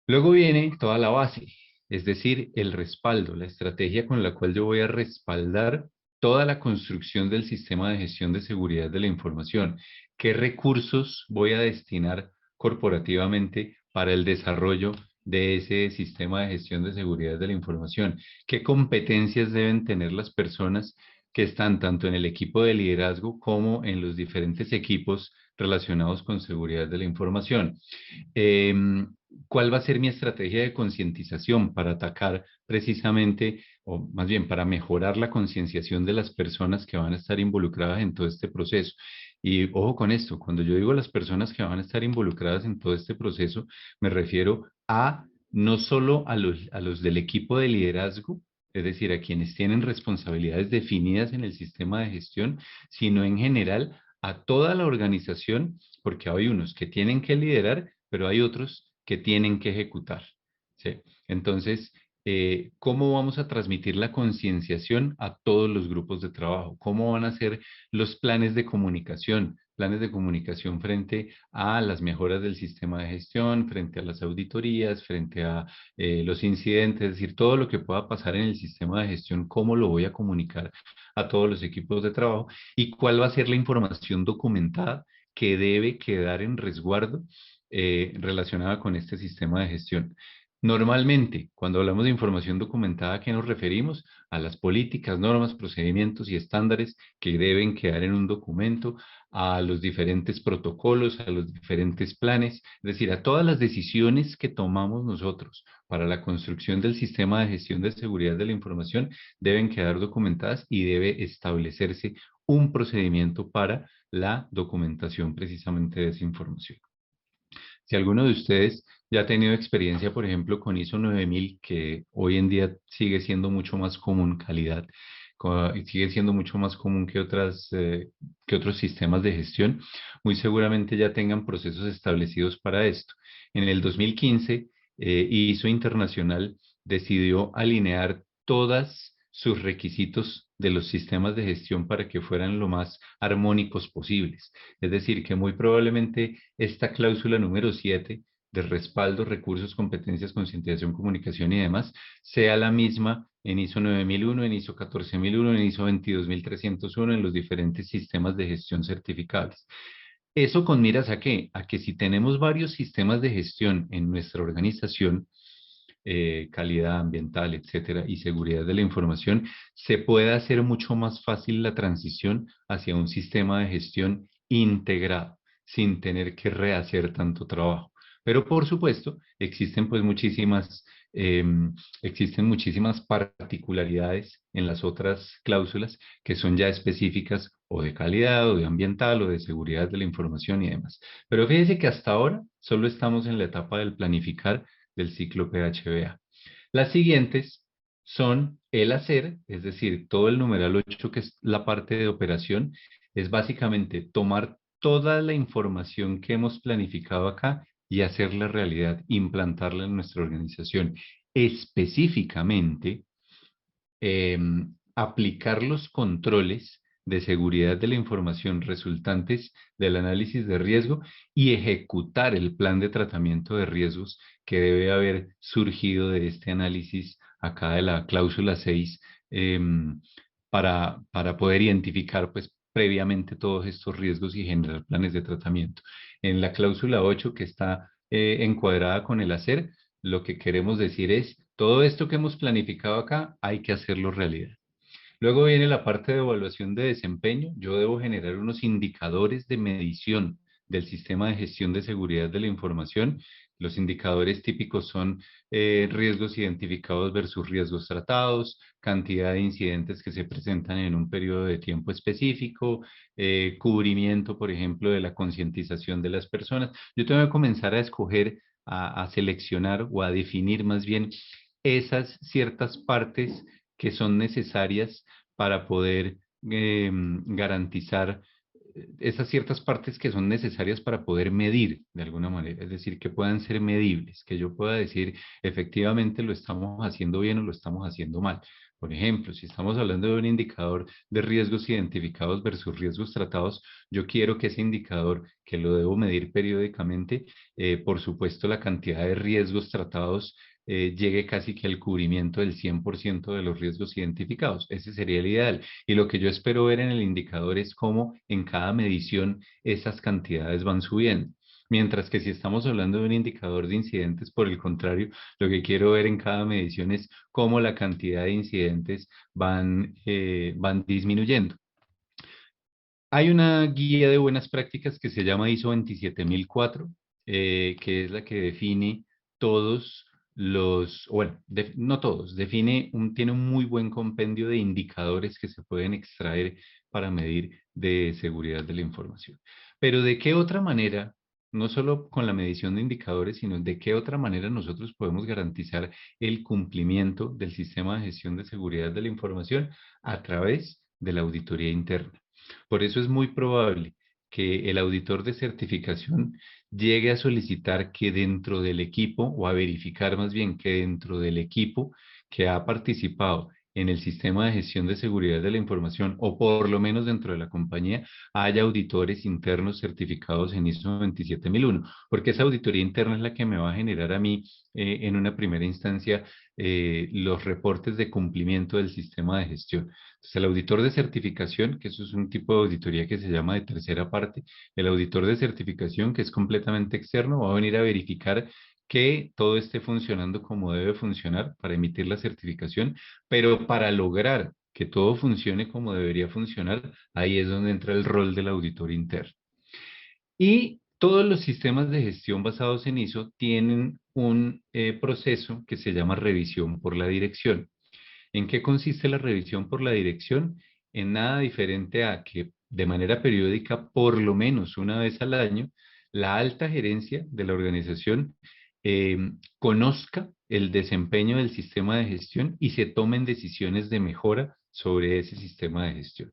Luego viene toda la base, es decir, el respaldo, la estrategia con la cual yo voy a respaldar toda la construcción del sistema de gestión de seguridad de la información. ¿Qué recursos voy a destinar corporativamente para el desarrollo de ese sistema de gestión de seguridad de la información? ¿Qué competencias deben tener las personas que están tanto en el equipo de liderazgo como en los diferentes equipos relacionados con seguridad de la información? ¿Cuál va a ser mi estrategia de concientización para atacar precisamente, o más bien para mejorar la concienciación de las personas que van a estar involucradas en todo este proceso? Y ojo con esto, cuando yo digo las personas que van a estar involucradas en todo este proceso, me refiero a no solo a los del equipo de liderazgo, es decir, a quienes tienen responsabilidades definidas en el sistema de gestión, sino en general a toda la organización, porque hay unos que tienen que liderar, pero hay otros que tienen que ejecutar. ¿Sí? Entonces, ¿cómo vamos a transmitir la concienciación a todos los grupos de trabajo? ¿Cómo van a ser los planes de comunicación? Planes de comunicación frente a las mejoras del sistema de gestión, frente a las auditorías, frente a los incidentes, es decir, todo lo que pueda pasar en el sistema de gestión, cómo lo voy a comunicar a todos los equipos de trabajo y cuál va a ser la información documentada que debe quedar en resguardo relacionada con este sistema de gestión. Normalmente, cuando hablamos de información documentada, ¿a qué nos referimos? A las políticas, normas, procedimientos y estándares que deben quedar en un documento, a los diferentes protocolos, a los diferentes planes, es decir, a todas las decisiones que tomamos nosotros para la construcción del sistema de gestión de seguridad de la información deben quedar documentadas y debe establecerse un procedimiento para la documentación precisamente de esa información. Si alguno de ustedes ya ha tenido experiencia, por ejemplo, con ISO 9000, que hoy en día sigue siendo mucho más común calidad, y sigue siendo mucho más común que otros sistemas de gestión, muy seguramente ya tengan procesos establecidos para esto. En el 2015, ISO Internacional decidió alinear todas sus requisitos de los sistemas de gestión para que fueran lo más armónicos posibles. Es decir, que muy probablemente esta cláusula número 7 de respaldo, recursos, competencias, concientización, comunicación y demás, sea la misma en ISO 9001, en ISO 14001, en ISO 22301, en los diferentes sistemas de gestión certificables. Eso con miras a qué? A que si tenemos varios sistemas de gestión en nuestra organización, calidad ambiental, etcétera, y seguridad de la información, se puede hacer mucho más fácil la transición hacia un sistema de gestión integrado, sin tener que rehacer tanto trabajo. Pero por supuesto, existen muchísimas particularidades en las otras cláusulas que son ya específicas o de calidad o de ambiental o de seguridad de la información y demás. Pero fíjese que hasta ahora solo estamos en la etapa del planificar del ciclo PHBA. Las siguientes son el hacer, es decir, todo el numeral 8 que es la parte de operación, es básicamente tomar toda la información que hemos planificado acá y hacerla realidad, implantarla en nuestra organización. Específicamente, aplicar los controles de seguridad de la información resultantes del análisis de riesgo y ejecutar el plan de tratamiento de riesgos que debe haber surgido de este análisis acá de la cláusula 6 para poder identificar pues previamente todos estos riesgos y generar planes de tratamiento. En la cláusula 8 que está encuadrada con el hacer, lo que queremos decir es, todo esto que hemos planificado acá hay que hacerlo realidad. Luego viene la parte de evaluación de desempeño. Yo debo generar unos indicadores de medición del sistema de gestión de seguridad de la información. Los indicadores típicos son riesgos identificados versus riesgos tratados, cantidad de incidentes que se presentan en un periodo de tiempo específico, cubrimiento, por ejemplo, de la concientización de las personas. Yo tengo que comenzar a escoger, a seleccionar o a definir más bien esas ciertas partes que son necesarias para poder garantizar esas ciertas partes que son necesarias para poder medir de alguna manera, es decir, que puedan ser medibles, que yo pueda decir efectivamente lo estamos haciendo bien o lo estamos haciendo mal. Por ejemplo, si estamos hablando de un indicador de riesgos identificados versus riesgos tratados, yo quiero que ese indicador, que lo debo medir periódicamente, por supuesto, la cantidad de riesgos tratados llegue casi que al cubrimiento del 100% de los riesgos identificados. Ese sería el ideal. Y lo que yo espero ver en el indicador es cómo en cada medición esas cantidades van subiendo. Mientras que si estamos hablando de un indicador de incidentes, por el contrario, lo que quiero ver en cada medición es cómo la cantidad de incidentes van disminuyendo. Hay una guía de buenas prácticas que se llama ISO 27004, que es la que define todos bueno, no todos, tiene un muy buen compendio de indicadores que se pueden extraer para medir de seguridad de la información. Pero ¿de qué otra manera no solo con la medición de indicadores, sino de qué otra manera nosotros podemos garantizar el cumplimiento del sistema de gestión de seguridad de la información a través de la auditoría interna. Por eso es muy probable que el auditor de certificación llegue a solicitar que dentro del equipo, o a verificar más bien que dentro del equipo que ha participado en el sistema de gestión de seguridad de la información, o por lo menos dentro de la compañía, haya auditores internos certificados en ISO 27001, porque esa auditoría interna es la que me va a generar a mí en una primera instancia los reportes de cumplimiento del sistema de gestión. Entonces, el auditor de certificación, que eso es un tipo de auditoría que se llama de tercera parte, el auditor de certificación, que es completamente externo, va a venir a verificar que todo esté funcionando como debe funcionar para emitir la certificación, pero para lograr que todo funcione como debería funcionar, ahí es donde entra el rol del auditor interno. Y todos los sistemas de gestión basados en ISO tienen un proceso que se llama revisión por la dirección. ¿En qué consiste la revisión por la dirección? En nada diferente a que de manera periódica, por lo menos una vez al año, la alta gerencia de la organización eh, conozca el desempeño del sistema de gestión y se tomen decisiones de mejora sobre ese sistema de gestión.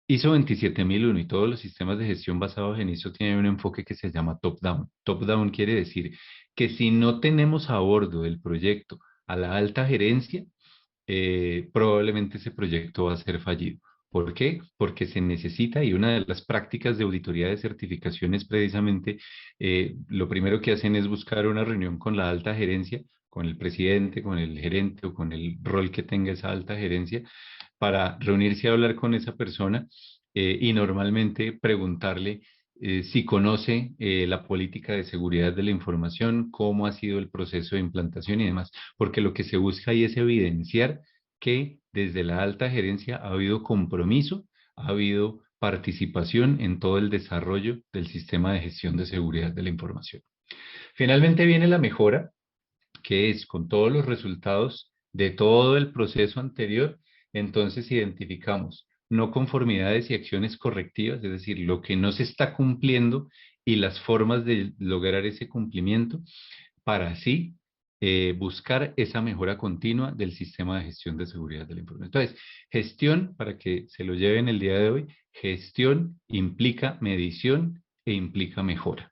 ISO 27001 y todos los sistemas de gestión basados en ISO tienen un enfoque que se llama top-down. Top-down quiere decir que si no tenemos a bordo del proyecto a la alta gerencia, probablemente ese proyecto va a ser fallido. ¿Por qué? Porque se necesita, y una de las prácticas de auditoría de certificación es precisamente, lo primero que hacen es buscar una reunión con la alta gerencia, con el presidente, con el gerente o con el rol que tenga esa alta gerencia, para reunirse a hablar con esa persona y normalmente preguntarle si conoce la política de seguridad de la información, cómo ha sido el proceso de implantación y demás, porque lo que se busca ahí es evidenciar que desde la alta gerencia ha habido compromiso, ha habido participación en todo el desarrollo del sistema de gestión de seguridad de la información. Finalmente viene la mejora, que es con todos los resultados de todo el proceso anterior, entonces identificamos no conformidades y acciones correctivas, es decir, lo que no se está cumpliendo y las formas de lograr ese cumplimiento para así buscar esa mejora continua del sistema de gestión de seguridad de la información. Entonces, gestión, para que se lo lleven el día de hoy, gestión implica medición e implica mejora.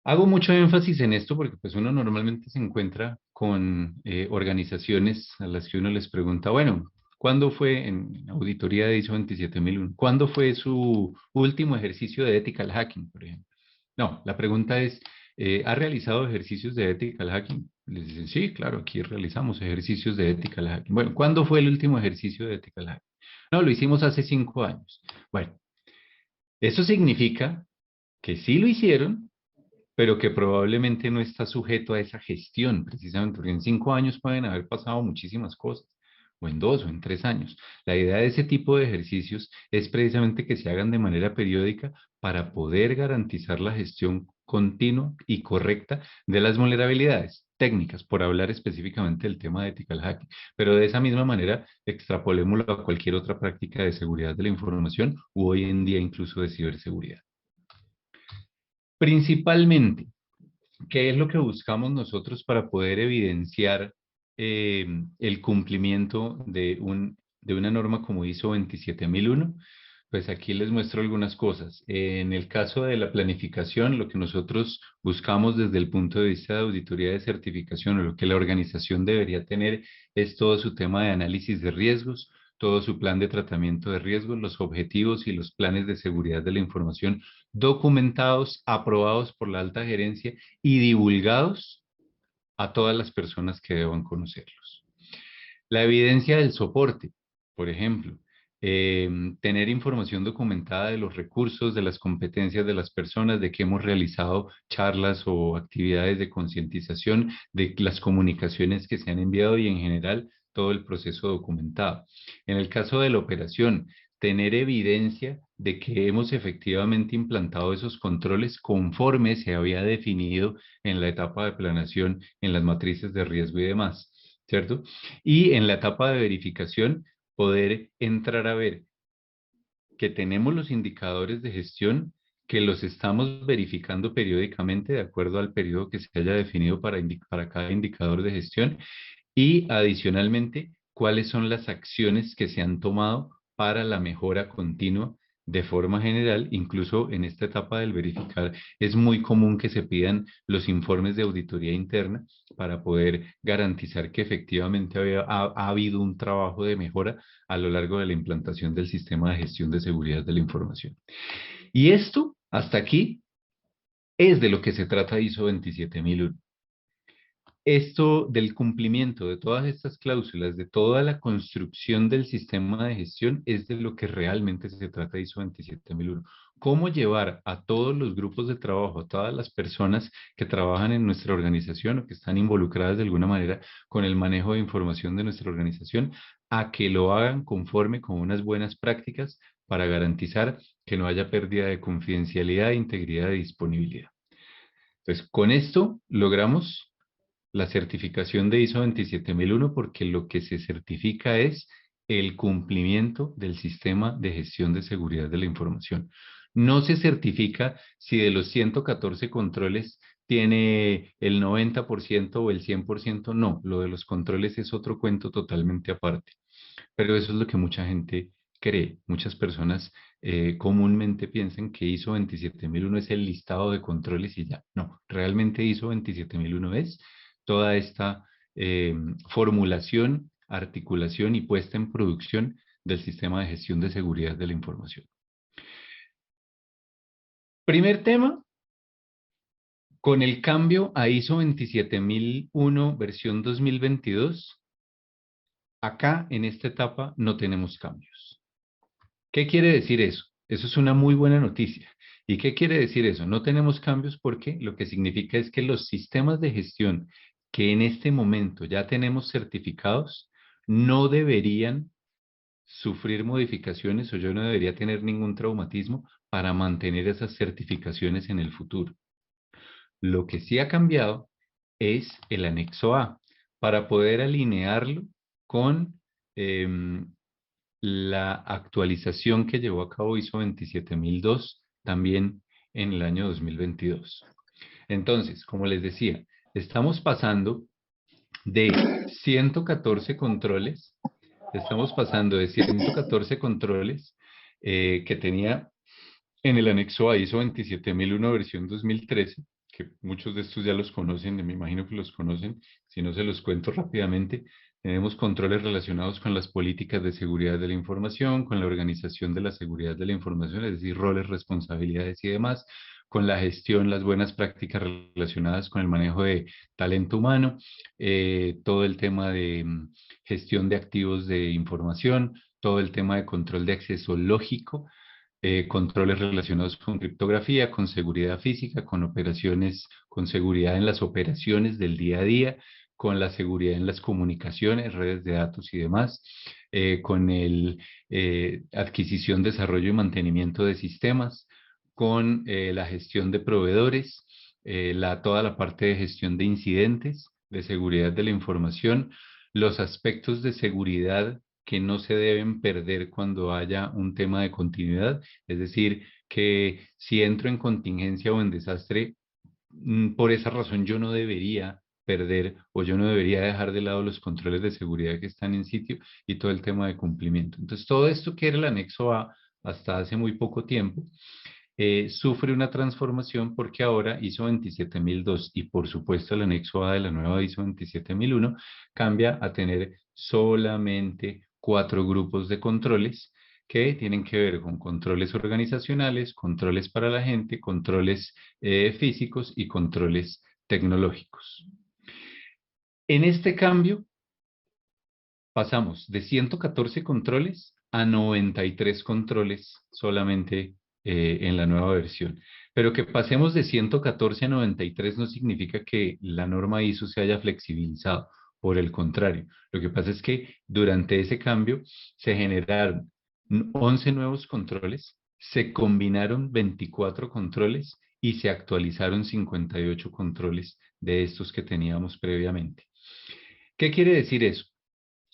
Hago mucho énfasis en esto porque pues uno normalmente se encuentra con organizaciones a las que uno les pregunta, bueno, ¿cuándo fue en auditoría de ISO 27001? ¿Cuándo fue su último ejercicio de ethical hacking, por ejemplo? No, la pregunta es, ¿ha realizado ejercicios de ethical hacking? Les dicen, sí, claro, aquí realizamos ejercicios de ethical hacking. Bueno, ¿cuándo fue el último ejercicio de ethical hacking? No, lo hicimos hace 5 años. Bueno, eso significa que sí lo hicieron, pero que probablemente no está sujeto a esa gestión, precisamente porque en 5 años pueden haber pasado muchísimas cosas, o en 2 o en 3 años. La idea de ese tipo de ejercicios es precisamente que se hagan de manera periódica para poder garantizar la gestión continua y correcta de las vulnerabilidades técnicas, por hablar específicamente del tema de ethical hacking, pero de esa misma manera extrapolémoslo a cualquier otra práctica de seguridad de la información u hoy en día incluso de ciberseguridad. Principalmente, ¿qué es lo que buscamos nosotros para poder evidenciar el cumplimiento de una norma como ISO 27001? Pues aquí les muestro algunas cosas. En el caso de la planificación, lo que nosotros buscamos desde el punto de vista de auditoría de certificación o lo que la organización debería tener es todo su tema de análisis de riesgos, todo su plan de tratamiento de riesgos, los objetivos y los planes de seguridad de la información documentados, aprobados por la alta gerencia y divulgados a todas las personas que deban conocerlos. La evidencia del soporte, por ejemplo, tener información documentada de los recursos, de las competencias de las personas, de que hemos realizado charlas o actividades de concientización, de las comunicaciones que se han enviado y en general todo el proceso documentado. En el caso de la operación, tener evidencia de que hemos efectivamente implantado esos controles conforme se había definido en la etapa de planeación, en las matrices de riesgo y demás, ¿cierto? Y en la etapa de verificación, poder entrar a ver que tenemos los indicadores de gestión, que los estamos verificando periódicamente de acuerdo al periodo que se haya definido para cada indicador de gestión y adicionalmente, cuáles son las acciones que se han tomado para la mejora continua de forma general, incluso en esta etapa del verificar, es muy común que se pidan los informes de auditoría interna para poder garantizar que efectivamente ha habido un trabajo de mejora a lo largo de la implantación del sistema de gestión de seguridad de la información. Y esto, hasta aquí, es de lo que se trata ISO 27001. Esto del cumplimiento de todas estas cláusulas, de toda la construcción del sistema de gestión, es de lo que realmente se trata ISO 27001. Cómo llevar a todos los grupos de trabajo, a todas las personas que trabajan en nuestra organización o que están involucradas de alguna manera con el manejo de información de nuestra organización, a que lo hagan conforme con unas buenas prácticas para garantizar que no haya pérdida de confidencialidad, integridad y disponibilidad. Entonces, con esto logramos la certificación de ISO 27001 porque lo que se certifica es el cumplimiento del sistema de gestión de seguridad de la información. No se certifica si de los 114 controles tiene el 90% o el 100%, no, lo de los controles es otro cuento totalmente aparte. Pero eso es lo que mucha gente cree. Muchas personas comúnmente piensan que ISO 27001 es el listado de controles y ya. No, realmente ISO 27001 es toda esta formulación, articulación y puesta en producción del sistema de gestión de seguridad de la información. Primer tema, con el cambio a ISO 27001 versión 2022, acá en esta etapa no tenemos cambios. ¿Qué quiere decir eso? Eso es una muy buena noticia. ¿Y qué quiere decir eso? No tenemos cambios porque lo que significa es que los sistemas de gestión que en este momento ya tenemos certificados no deberían sufrir modificaciones o yo no debería tener ningún traumatismo para mantener esas certificaciones en el futuro. Lo que sí ha cambiado es el anexo A para poder alinearlo con la actualización que llevó a cabo ISO 27002 también en el año 2022. Entonces, como les decía, estamos pasando de 114 controles, estamos pasando de 114 controles que tenía en el anexo a ISO 27001 versión 2013, que muchos de estos ya los conocen, me imagino que los conocen, si no se los cuento rápidamente. Tenemos controles relacionados con las políticas de seguridad de la información, con la organización de la seguridad de la información, es decir, roles, responsabilidades y demás, con la gestión, las buenas prácticas relacionadas con el manejo de talento humano, todo el tema de gestión de activos de información, todo el tema de control de acceso lógico, controles relacionados con criptografía, con seguridad física, con operaciones, con seguridad en las operaciones del día a día, con la seguridad en las comunicaciones, redes de datos y demás, con el adquisición, desarrollo y mantenimiento de sistemas, con la gestión de proveedores, toda la parte de gestión de incidentes, de seguridad de la información, los aspectos de seguridad que no se deben perder cuando haya un tema de continuidad, es decir, que si entro en contingencia o en desastre, por esa razón yo no debería perder o yo no debería dejar de lado los controles de seguridad que están en sitio y todo el tema de cumplimiento. Entonces, todo esto que era el anexo A hasta hace muy poco tiempo, sufre una transformación porque ahora ISO 27002 y por supuesto el anexo A de la nueva ISO 27001 cambia a tener solamente 4 grupos de controles que tienen que ver con controles organizacionales, controles para la gente, controles físicos y controles tecnológicos. En este cambio pasamos de 114 controles a 93 controles solamente en la nueva versión. Pero que pasemos de 114 a 93 no significa que la norma ISO se haya flexibilizado. Por el contrario, lo que pasa es que durante ese cambio se generaron 11 nuevos controles, se combinaron 24 controles y se actualizaron 58 controles de estos que teníamos previamente. ¿Qué quiere decir eso?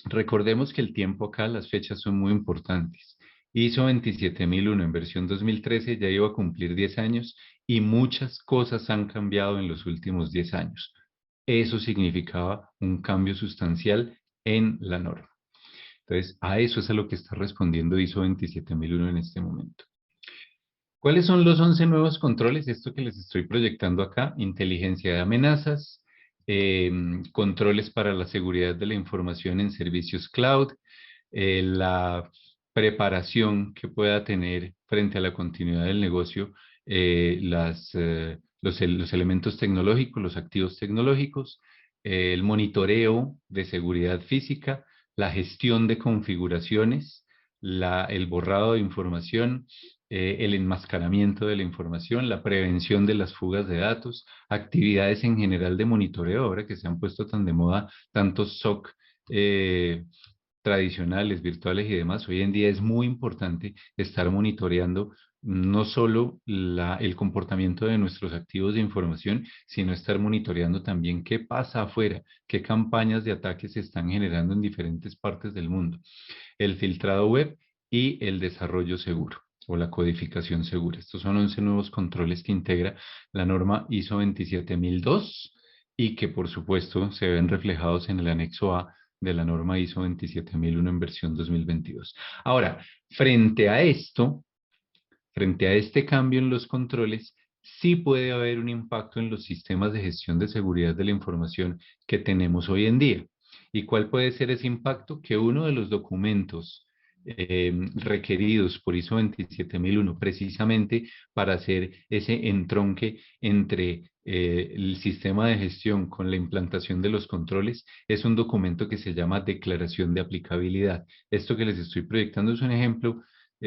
Recordemos que el tiempo acá, las fechas son muy importantes. ISO 27001 en versión 2013 ya iba a cumplir 10 años y muchas cosas han cambiado en los últimos 10 años. Eso significaba un cambio sustancial en la norma. Entonces, a eso es a lo que está respondiendo ISO 27001 en este momento. ¿Cuáles son los 11 nuevos controles? Esto que les estoy proyectando acá: inteligencia de amenazas, controles para la seguridad de la información en servicios cloud, la preparación que pueda tener frente a la continuidad del negocio, los elementos tecnológicos, los activos tecnológicos, el monitoreo de seguridad física, la gestión de configuraciones, el borrado de información, el enmascaramiento de la información, la prevención de las fugas de datos, actividades en general de monitoreo, ahora que se han puesto tan de moda tantos SOC tradicionales, virtuales y demás. Hoy en día es muy importante estar monitoreando no solo el comportamiento de nuestros activos de información, sino estar monitoreando también qué pasa afuera, qué campañas de ataque se están generando en diferentes partes del mundo. El filtrado web y el desarrollo seguro o la codificación segura. Estos son 11 nuevos controles que integra la norma ISO 27002 y que por supuesto se ven reflejados en el anexo A de la norma ISO 27001 en versión 2022. Ahora, frente a este cambio en los controles, sí puede haber un impacto en los sistemas de gestión de seguridad de la información que tenemos hoy en día. ¿Y cuál puede ser ese impacto? Que uno de los documentos requeridos por ISO 27001, precisamente para hacer ese entronque entre el sistema de gestión con la implantación de los controles, es un documento que se llama declaración de aplicabilidad. Esto que les estoy proyectando es un ejemplo,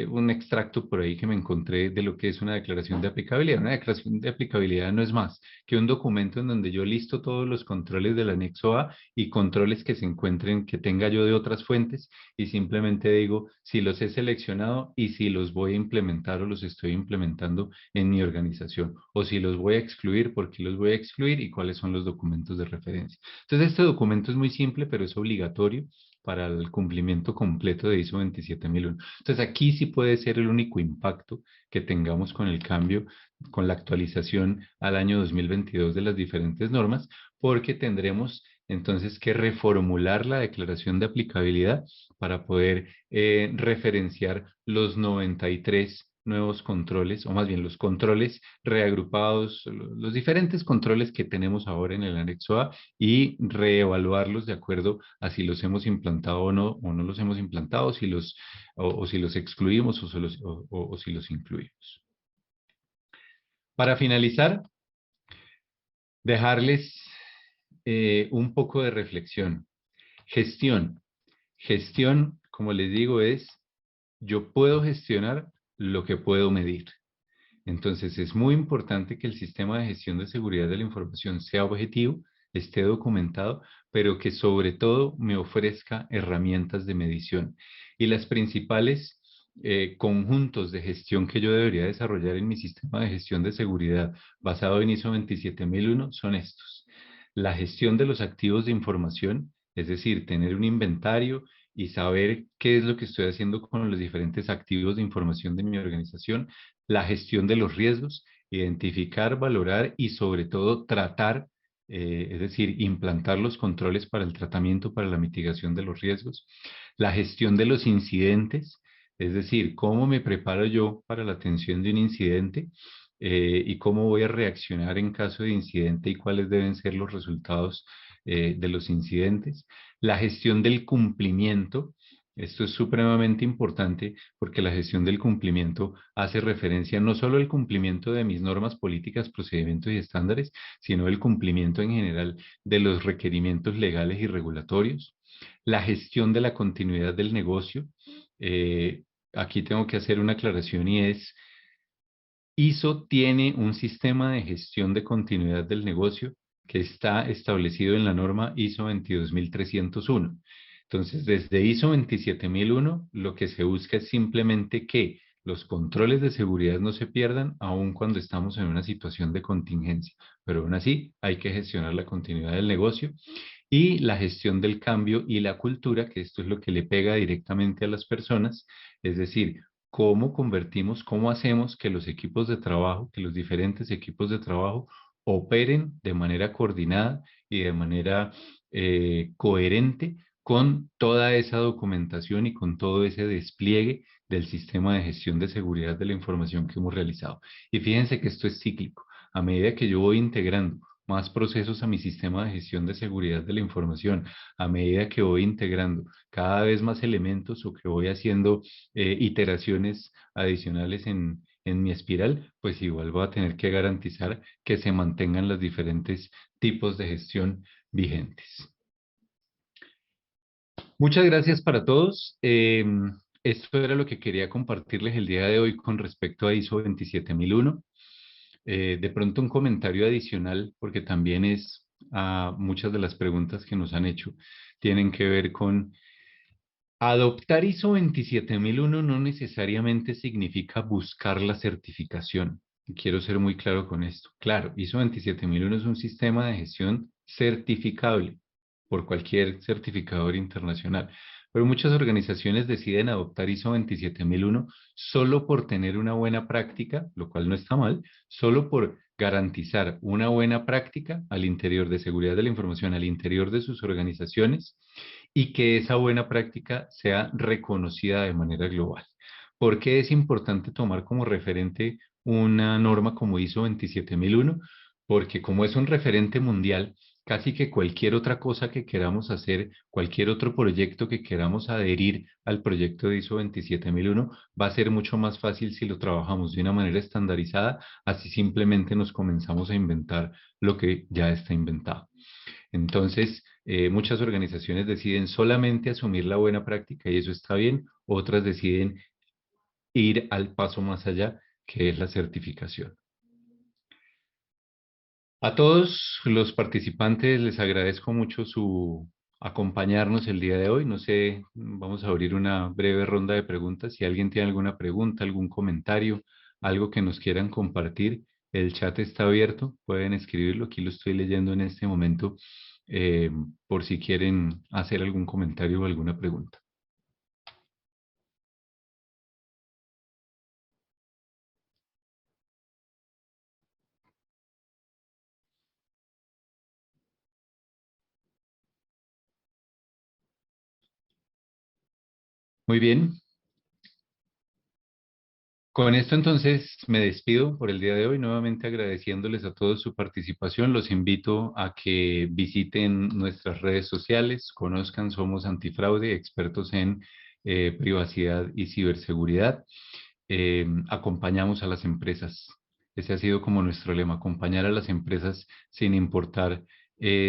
un extracto por ahí que me encontré de lo que es una declaración de aplicabilidad. Una declaración de aplicabilidad no es más que un documento en donde yo listo todos los controles del anexo A y controles que se encuentren, que tenga yo de otras fuentes, y simplemente digo si los he seleccionado y si los voy a implementar o los estoy implementando en mi organización, o si los voy a excluir, por qué los voy a excluir y cuáles son los documentos de referencia. Entonces, este documento es muy simple, pero es obligatorio para el cumplimiento completo de ISO 27001. Entonces, aquí sí puede ser el único impacto que tengamos con el cambio, con la actualización al año 2022 de las diferentes normas, porque tendremos entonces que reformular la declaración de aplicabilidad para poder referenciar los 93 nuevos controles, o más bien los controles reagrupados, los diferentes controles que tenemos ahora en el anexo A, y reevaluarlos de acuerdo a si los hemos implantado o no los hemos implantado, o si los excluimos o si los incluimos. Para finalizar, dejarles un poco de reflexión. Gestión. Gestión, como les digo, es yo puedo gestionar lo que puedo medir. Entonces, es muy importante que el sistema de gestión de seguridad de la información sea objetivo, esté documentado, pero que sobre todo me ofrezca herramientas de medición. Y las principales conjuntos de gestión que yo debería desarrollar en mi sistema de gestión de seguridad basado en ISO 27001 son estos: la gestión de los activos de información, es decir, tener un inventario y saber qué es lo que estoy haciendo con los diferentes activos de información de mi organización; la gestión de los riesgos, identificar, valorar y sobre todo tratar, es decir, implantar los controles para el tratamiento, para la mitigación de los riesgos; la gestión de los incidentes, es decir, cómo me preparo yo para la atención de un incidente, y cómo voy a reaccionar en caso de incidente y cuáles deben ser los resultados de los incidentes; la gestión del cumplimiento. Esto es supremamente importante porque la gestión del cumplimiento hace referencia no solo al cumplimiento de mis normas políticas, procedimientos y estándares, sino el cumplimiento en general de los requerimientos legales y regulatorios; la gestión de la continuidad del negocio. Aquí tengo que hacer una aclaración, y es: ISO tiene un sistema de gestión de continuidad del negocio que está establecido en la norma ISO 22301. Entonces, desde ISO 27001, lo que se busca es simplemente que los controles de seguridad no se pierdan, aun cuando estamos en una situación de contingencia. Pero aún así, hay que gestionar la continuidad del negocio y la gestión del cambio y la cultura, que esto es lo que le pega directamente a las personas. Es decir, cómo convertimos, cómo hacemos que los equipos de trabajo, que los diferentes equipos de trabajo operen de manera coordinada y de manera coherente con toda esa documentación y con todo ese despliegue del sistema de gestión de seguridad de la información que hemos realizado. Y fíjense que esto es cíclico. A medida que yo voy integrando más procesos a mi sistema de gestión de seguridad de la información, a medida que voy integrando cada vez más elementos o que voy haciendo iteraciones adicionales en mi espiral, pues igual voy a tener que garantizar que se mantengan los diferentes tipos de gestión vigentes. Muchas gracias para todos. Esto era lo que quería compartirles el día de hoy con respecto a ISO 27001. De pronto un comentario adicional, porque también es muchas de las preguntas que nos han hecho tienen que ver con adoptar ISO 27001 no necesariamente significa buscar la certificación. Y quiero ser muy claro con esto. Claro, ISO 27001 es un sistema de gestión certificable por cualquier certificador internacional. Pero muchas organizaciones deciden adoptar ISO 27001 solo por tener una buena práctica, lo cual no está mal, solo por garantizar una buena práctica al interior de seguridad de la información, al interior de sus organizaciones y que esa buena práctica sea reconocida de manera global. ¿Por qué es importante tomar como referente una norma como ISO 27001? Porque como es un referente mundial, casi que cualquier otra cosa que queramos hacer, cualquier otro proyecto que queramos adherir al proyecto de ISO 27001, va a ser mucho más fácil si lo trabajamos de una manera estandarizada, así simplemente nos comenzamos a inventar lo que ya está inventado. Entonces, muchas organizaciones deciden solamente asumir la buena práctica y eso está bien, otras deciden ir al paso más allá, que es la certificación. A todos los participantes les agradezco mucho su acompañarnos el día de hoy. No sé, vamos a abrir una breve ronda de preguntas. Si alguien tiene alguna pregunta, algún comentario, algo que nos quieran compartir, el chat está abierto. Pueden escribirlo. Aquí lo estoy leyendo en este momento eh, por si quieren hacer algún comentario o alguna pregunta. Muy bien. Con esto entonces me despido por el día de hoy, nuevamente agradeciéndoles a todos su participación. Los invito a que visiten nuestras redes sociales, conozcan, somos Antifraude, expertos en privacidad y ciberseguridad. Acompañamos a las empresas. Ese ha sido como nuestro lema, acompañar a las empresas sin importar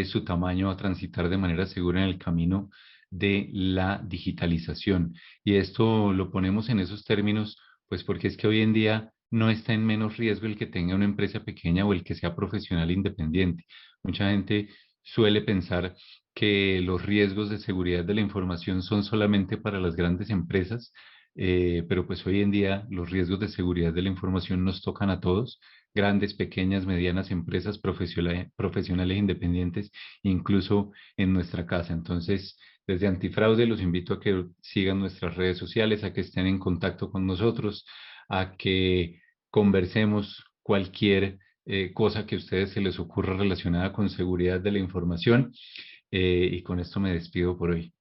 su tamaño a transitar de manera segura en el camino de la digitalización. Y esto lo ponemos en esos términos pues porque es que hoy en día no está en menos riesgo el que tenga una empresa pequeña o el que sea profesional independiente. Mucha gente suele pensar que los riesgos de seguridad de la información son solamente para las grandes empresas, pero pues hoy en día los riesgos de seguridad de la información nos tocan a todos, grandes, pequeñas, medianas empresas, profesionales independientes, incluso en nuestra casa. Entonces, desde Antifraude los invito a que sigan nuestras redes sociales, a que estén en contacto con nosotros, a que conversemos cualquier cosa que a ustedes se les ocurra relacionada con seguridad de la información. Y con esto me despido por hoy.